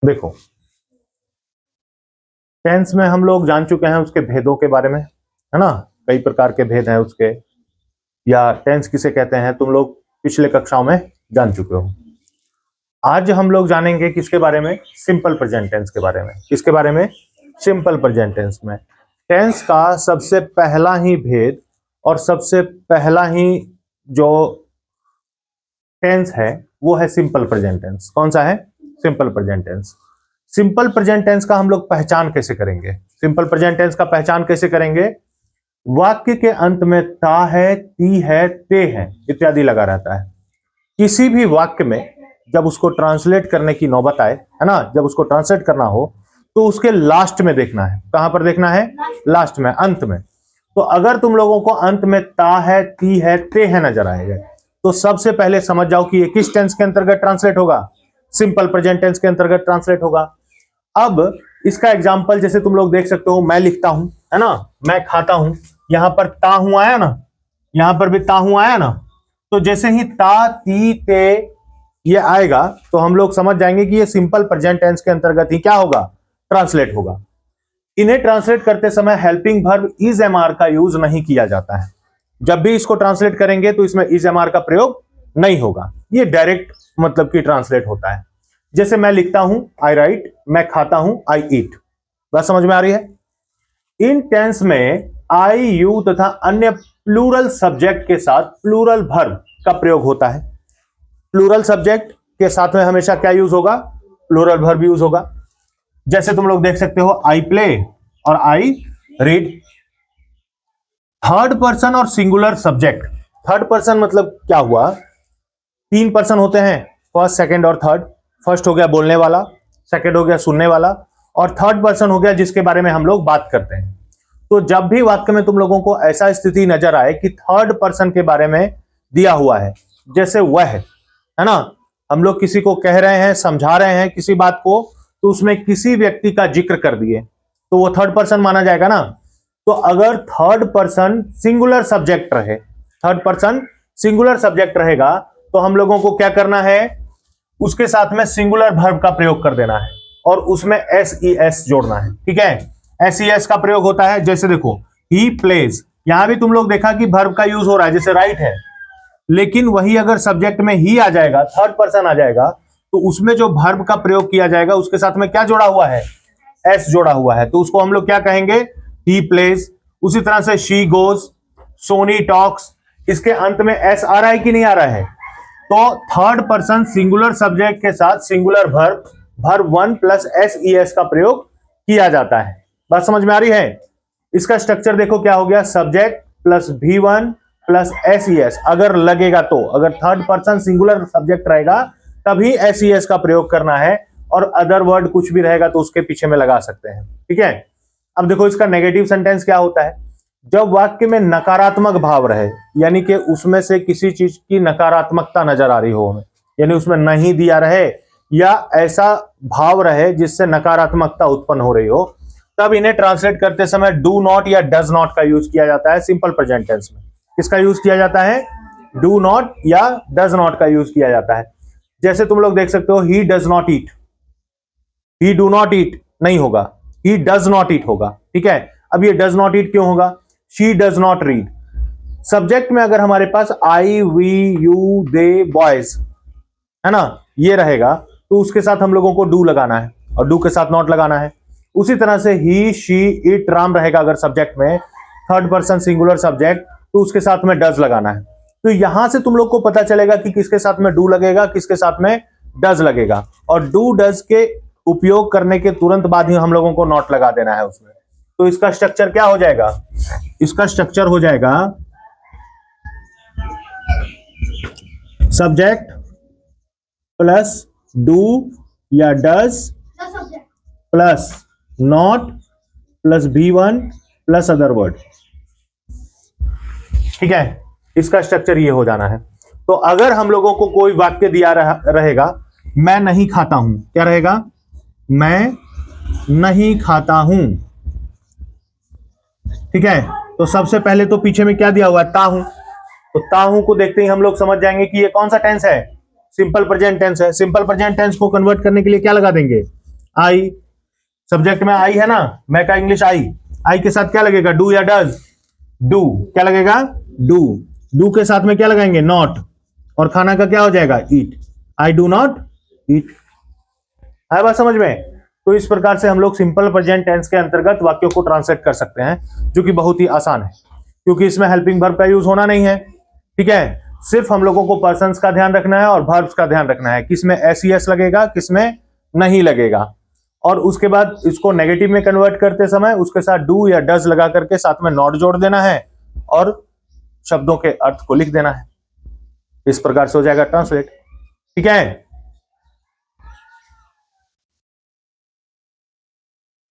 देखो, टेंस में हम लोग जान चुके हैं उसके भेदों के बारे में, है ना। कई प्रकार के भेद हैं उसके, या टेंस किसे कहते हैं तुम लोग पिछले कक्षाओं में जान चुके हो। आज हम लोग जानेंगे किसके बारे में, सिंपल प्रेजेंट टेंस के बारे में। किसके बारे में, सिंपल प्रेजेंट टेंस में। टेंस का सबसे पहला ही भेद और सबसे पहला ही जो टेंस है वो है सिंपल प्रेजेंट टेंस। कौन सा है, simple present tense. Simple present tense का हम लोग पहचान कैसे करेंगे, सिंपल प्रेजेंट टेंस का पहचान कैसे करेंगे। वाक्य के अंत में ता है, ती है, ते है इत्यादि लगा रहता है। किसी भी वाक्य में जब उसको ट्रांसलेट करने की नौबत आए, है ना, जब उसको ट्रांसलेट करना हो तो उसके लास्ट में देखना है। कहां पर देखना है, लास्ट में, अंत में। तो अगर तुम लोगों को अंत में ता है, ती है, ते है नजर आएगा तो सबसे पहले समझ जाओ कि ये किस टेंस के अंतर्गत ट्रांसलेट होगा, सिंपल प्रेजेंट टेंस के अंतर्गत ट्रांसलेट होगा। अब इसका एग्जांपल जैसे तुम लोग देख सकते हो, मैं लिखता हूं, है ना, मैं खाता हूं, यहां पर ता हूं आया ना, यहां पर भी ता हूं आया ना। तो जैसे ही ता, ती, ते ये आएगा तो हम लोग समझ जाएंगे कि ये सिंपल प्रेजेंट टेंस के अंतर्गत ही क्या होगा, ट्रांसलेट होगा। इन्हें ट्रांसलेट करते समय helping verb is am are का यूज नहीं किया जाता है। जब भी इसको ट्रांसलेट करेंगे तो इसमें इज एम आर का प्रयोग नहीं होगा, ये डायरेक्ट मतलब कि ट्रांसलेट होता है। जैसे मैं लिखता हूं आई राइट, मैं खाता हूं आई ईट। बात समझ में आ रही है। इन टेंस में आई, यू तथा अन्य प्लूरल सब्जेक्ट के साथ प्लूरल वर्ब का प्रयोग होता है। प्लूरल सब्जेक्ट के साथ में हमेशा क्या यूज होगा, प्लूरल वर्ब यूज होगा। जैसे तुम लोग देख सकते हो आई प्ले और आई रीड। थर्ड पर्सन और सिंगुलर सब्जेक्ट। थर्ड पर्सन मतलब क्या हुआ, तीन पर्सन होते हैं, फर्स्ट, सेकंड और थर्ड। फर्स्ट हो गया बोलने वाला, सेकंड हो गया सुनने वाला, और थर्ड पर्सन हो गया जिसके बारे में हम लोग बात करते हैं। तो जब भी वाक्य में तुम लोगों को ऐसा स्थिति नजर आए कि थर्ड पर्सन के बारे में दिया हुआ है, जैसे वह है ना, हम लोग किसी को कह रहे हैं, समझा रहे हैं किसी बात को, तो उसमें किसी व्यक्ति का जिक्र कर दिए तो वो थर्ड पर्सन माना जाएगा ना। तो अगर थर्ड पर्सन सिंगुलर सब्जेक्ट रहे, थर्ड पर्सन सिंगुलर सब्जेक्ट रहेगा तो हम लोगों को क्या करना है, उसके साथ में सिंगुलर वर्ब का प्रयोग कर देना है और उसमें एस ई एस जोड़ना है। ठीक है, एस ई एस का प्रयोग होता है। जैसे देखो ही प्लेज, यहां भी तुम लोग देखा कि वर्ब का यूज हो रहा है, जैसे राइट है, लेकिन वही अगर सब्जेक्ट में ही आ जाएगा, थर्ड पर्सन आ जाएगा, तो उसमें जो वर्ब का प्रयोग किया जाएगा उसके साथ में क्या जोड़ा हुआ है, एस जोड़ा हुआ है, तो उसको हम लोग क्या कहेंगे, ही प्लेज। उसी तरह से शी गोज, सोनी टॉक्स, इसके अंत में एस आ रहा है कि नहीं आ रहा है। तो थर्ड पर्सन सिंगुलर सब्जेक्ट के साथ singular verb, verb one plus S E S का प्रयोग किया जाता है। बात समझ में आ रही है। इसका स्ट्रक्चर देखो क्या हो गया, सब्जेक्ट प्लस भी one plus S E S. अगर लगेगा तो, अगर थर्ड पर्सन सिंगुलर सब्जेक्ट रहेगा तभी एस ई एस का प्रयोग करना है, और अदर वर्ड कुछ भी रहेगा तो उसके पीछे में लगा सकते हैं। ठीक है। अब देखो इसका नेगेटिव सेंटेंस क्या होता है, जब वाक्य में नकारात्मक भाव रहे, यानी कि उसमें से किसी चीज की नकारात्मकता नजर आ रही हो हमें, यानी उसमें नहीं दिया रहे या ऐसा भाव रहे जिससे नकारात्मकता उत्पन्न हो रही हो, तब इन्हें ट्रांसलेट करते समय डू नॉट या डज नॉट का यूज किया जाता है सिंपल प्रेजेंट टेंस में। किसका यूज किया जाता है, डू नॉट या डज नॉट का यूज किया जाता है। जैसे तुम लोग देख सकते हो he does not eat, he do not eat नहीं होगा, ही डज नॉट ईट होगा। ठीक है। अब ये डज नॉट ईट क्यों होगा, she does not read. Subject में अगर हमारे पास आई, वी, यू, दे, बॉयज है ना, ये रहेगा तो उसके साथ हम लोगों को डू लगाना है और डू के साथ नॉट लगाना है। उसी तरह से ही, शी, इट, राम रहेगा अगर सब्जेक्ट में, थर्ड पर्सन सिंगुलर सब्जेक्ट, तो उसके साथ में डज लगाना है। तो यहां से तुम लोग को पता चलेगा कि किसके साथ में डू लगेगा, किसके साथ में डज लगेगा, और डू डज के उपयोग करने के तुरंत बाद ही हम लोगों को नॉट लगा देना है उसमें। तो इसका स्ट्रक्चर क्या हो जाएगा, इसका स्ट्रक्चर हो जाएगा सब्जेक्ट प्लस डू या does plus not plus V one plus other word. ठीक है, इसका स्ट्रक्चर ये हो जाना है। तो अगर हम लोगों को कोई वाक्य दिया रहेगा, मैं नहीं खाता हूं, क्या रहेगा, मैं नहीं खाता हूं। ठीक है, तो सबसे पहले तो पीछे में क्या दिया हुआ है, ता हूं। तो ता हूं को देखते ही हम लोग समझ जाएंगे कि ये कौन सा टेंस है, सिंपल प्रेजेंट टेंस है। सिंपल प्रेजेंट टेंस को कन्वर्ट करने के लिए क्या लगा देंगे, आई, सब्जेक्ट में आई है ना, मैं का इंग्लिश आई, आई के साथ क्या लगेगा, डू या डज, डू, क्या लगेगा, डू, डू के साथ में क्या लगाएंगे, नॉट, और खाना का क्या हो जाएगा, ईट, आई डू नॉट ईट। आया बात समझ में? तो इस प्रकार से हम लोग सिंपल प्रेजेंट टेंस के अंतर्गत वाक्यों को ट्रांसलेट कर सकते हैं, जो कि बहुत ही आसान है, क्योंकि इसमें हेल्पिंग वर्ब का यूज होना नहीं है। ठीक है, सिर्फ हम लोगों को पर्सन्स का ध्यान रखना है और वर्ब्स का ध्यान रखना है, किसमें एस लगेगा, किसमें नहीं लगेगा, और उसके बाद इसको नेगेटिव में कन्वर्ट करते समय उसके साथ डू या डज लगा करके साथ में नॉट जोड़ देना है और शब्दों के अर्थ को लिख देना है। इस प्रकार से हो जाएगा ट्रांसलेट। ठीक है।